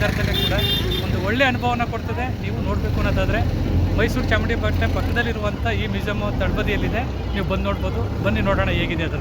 ಸಂದರ್ಭದಲ್ಲಿ ಕೂಡ ಒಂದು ಒಳ್ಳೆಯ ಅನುಭವನ ಕೊಡ್ತದೆ. ನೀವು ನೋಡಬೇಕು ಅನ್ನೋದಾದರೆ ಮೈಸೂರು ಚಾಮುಂಡಿ ಬೆಟ್ಟ ಪಕ್ಕದಲ್ಲಿರುವಂಥ ಈ ಮ್ಯೂಸಿಯಮ್ ತಳಬದಿಯಲ್ಲಿದೆ, ನೀವು ಬಂದು ನೋಡ್ಬೋದು. ಬನ್ನಿ ನೋಡೋಣ ಹೇಗಿದೆ ಅದರ.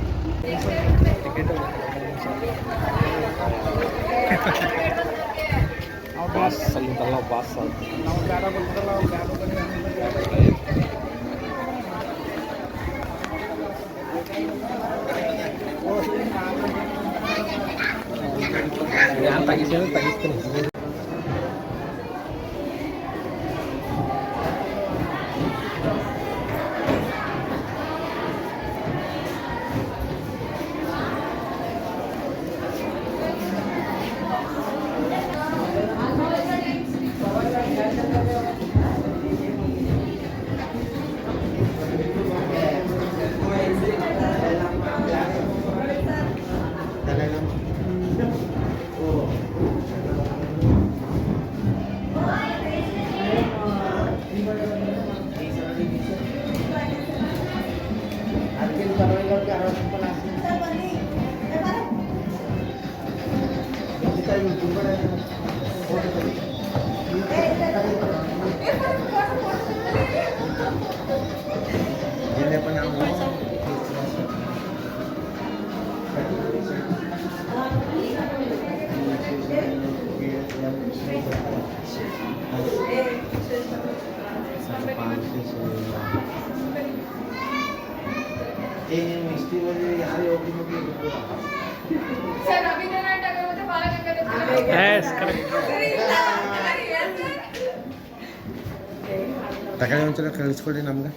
ತಗೊಳ್ಳಿ ಒಂದ್ಸಲ ಕಳಿಸ್ಕೊಡಿ ನಮ್ಗೆ.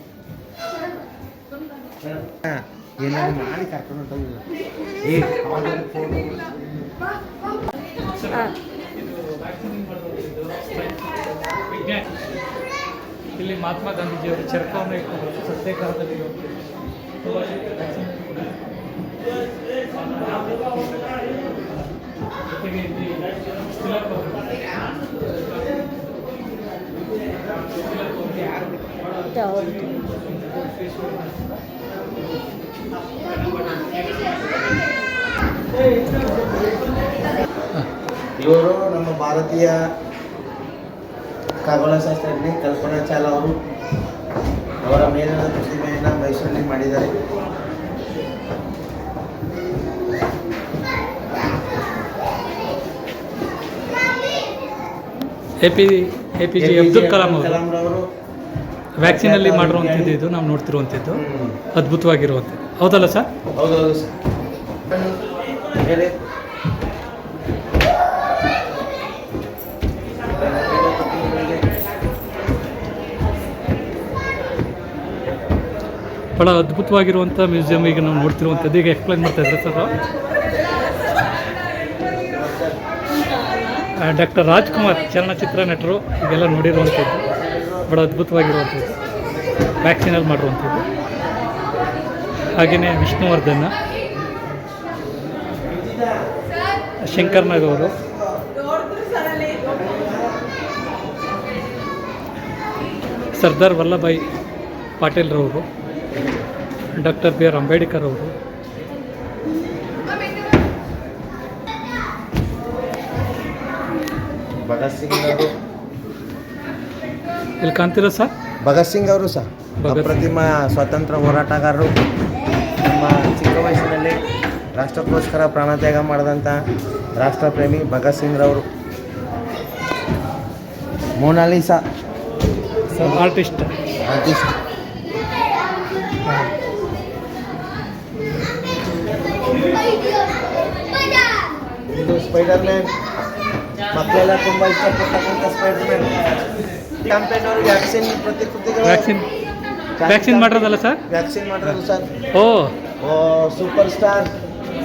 ಏನಾದ್ರು ಮಾಡಿ ಕರ್ಕೊಂಡು ಹೊಂಟೋಗಿಲ್ಲ. ಇಲ್ಲಿ ಮಹಾತ್ಮ ಗಾಂಧೀಜಿಯವರು ಚರಕವನ್ನು ಇಟ್ಟು ಸತ್ಯಾಗ್ರಹದಲ್ಲಿ ಜೊತೆಗೆ ಇಲ್ಲಿ ತಿಲಕ್ ಇವರು ನಮ್ಮ ಭಾರತೀಯ ಖಗೋಳಶಾಸ್ತ್ರಜ್ಞೆ ಕಲ್ಪನಾ ಚಾವ್ಲಾ ಅವರು ಅವರ ಮೇಲಿನ ಪ್ರತಿಮೆಯನ್ನು ಮೈಸೂರಿನಲ್ಲಿ ಮಾಡಿದ್ದಾರೆ. APJ ಅಬ್ದುಲ್ ಕಲಾಂ ಅವರು ವ್ಯಾಕ್ಸಿನಲ್ಲಿ ಮಾಡಿರುವಂಥದ್ದು ಇದು ನಾವು ನೋಡ್ತಿರುವಂಥದ್ದು ಅದ್ಭುತವಾಗಿರುವಂಥದ್ದು. ಹೌದಲ್ಲ ಸರ್? ಹೌದೌದು ಸರ್. ಹೇಳಿ. ಭಾಳ ಅದ್ಭುತವಾಗಿರುವಂಥ ಮ್ಯೂಸಿಯಮ್ ಈಗ ನಾವು ನೋಡ್ತಿರುವಂಥದ್ದು. ಈಗ ಎಕ್ಸ್ಪ್ಲೈನ್ ಮಾಡ್ತಾ ಇದ್ದಾರೆ ಸರ್. ಡಾಕ್ಟರ್ ರಾಜ್ಕುಮಾರ್ ಚಲನಚಿತ್ರ ನಟರು ಇವೆಲ್ಲ ನೋಡಿರುವಂಥದ್ದು ಭಾಳ ಅದ್ಭುತವಾಗಿರುವಂಥದ್ದು, ವ್ಯಾಕ್ಸಿನಲ್ಲಿ ಮಾಡಿರುವಂಥದ್ದು. ಹಾಗೆಯೇ ವಿಷ್ಣುವರ್ಧನ್, ಶಂಕರ್ನಾಗ್ ಅವರು, ಸರ್ದಾರ್ ವಲ್ಲಭಾಯ್ ಪಾಟೀಲ್ರವರು, ಡಾಕ್ಟರ್ ಬಿ ಆರ್ ಅಂಬೇಡ್ಕರ್ ಅವರು, ಭಗತ್ ಸಿಂಗ್ ಅವರು ಇಲ್ಲಿ ಕಾಣ್ತಿರೋ ಸರ್. ಭಗತ್ ಸಿಂಗ್ ಅವರು ಸರ್ ಅಪ್ರತಿಮ ಸ್ವಾತಂತ್ರ್ಯ ಹೋರಾಟಗಾರರು. ನಮ್ಮ ಚಿಕ್ಕ ವಯಸ್ಸಿನಲ್ಲಿ ರಾಷ್ಟ್ರಕ್ಕೋಸ್ಕರ ಪ್ರಾಣತ್ಯಾಗ ಮಾಡಿದಂಥ ರಾಷ್ಟ್ರಪ್ರೇಮಿ ಭಗತ್ ಸಿಂಗ್ರವರು. ಮೊನಾಲಿಸಾ ಆರ್ಟಿಸ್ಟ್ ಇದು ಸ್ಪೈಡರ್ ಮ್ಯಾನ್, ಮಕ್ಕಳೆಲ್ಲ ತುಂಬ ಇಷ್ಟಪಡ್ತಕ್ಕಂಥ ಸ್ಪೈಡರ್ ಮ್ಯಾನ್. ಕ್ಯಾಂಪೇನ್ ಅವರು ವ್ಯಾಕ್ಸಿನ್ ಮಾಡಿರೋದಲ್ಲ ಸರ್? ವ್ಯಾಕ್ಸಿನ್ ಮಾಡಿರೋದು ಸರ್. ಓ ಸೂಪರ್ ಸ್ಟಾರ್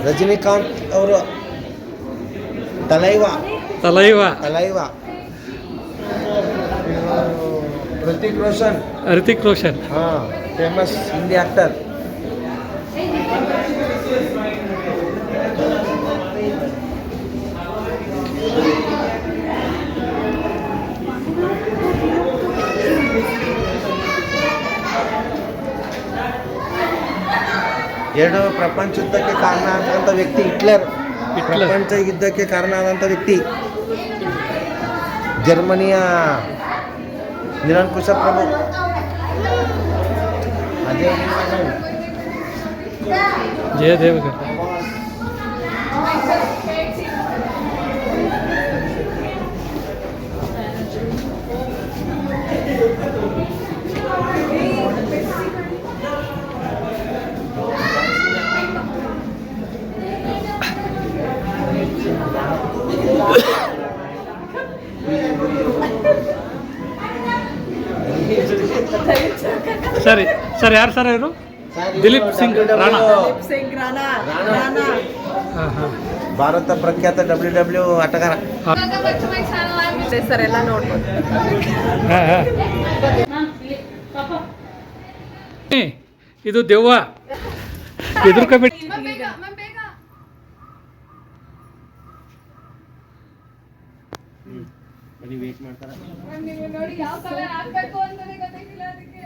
ರಜನಿಕಾಂತ್ ಅವರು ತಲೈವಾ. Hrithik Roshan famous Hindi actor. ಎರಡು ಪ್ರಪಂಚ ಯುದ್ಧಕ್ಕೆ ಕಾರಣ ಆದಂಥ ವ್ಯಕ್ತಿ ಹಿಟ್ಲರ್. ಪ್ರಪಂಚ ಯುದ್ಧಕ್ಕೆ ಕಾರಣ ಆದಂಥ ವ್ಯಕ್ತಿ ಜರ್ಮನಿಯ ನಿರಂಕುಶ ಪ್ರಭು ಅಜಯ್ ಜಯದೇವಗೌಡ. ಸರಿ ಸರ್, ಯಾರು ಸರ್ ಇವರು? ದಿಲೀಪ್ ಸಿಂಗ್ ರಾಣಾ. ಹಾಂ ಹಾಂ. ಭಾರತ ಪ್ರಖ್ಯಾತ WW ಆಟಗಾರ. ಸರ್ ಎಲ್ಲ ನೋಡ್ಬೋದು. ಹಾಂ ಹಾಂ. ಇದು ದೆವ್ವ ಎದುರ್ಕೋಬೇಡಿ. ವೇಟ್ ಮಾಡ್ತಾರೆ. ನೋಡಿ ಯಾವ ಕಲರ್ ಹಾಕ್ಬೇಕು ಅಂತಾನೆ ಗೊತ್ತಾಗಿಲ್ಲ ಅದಕ್ಕೆ.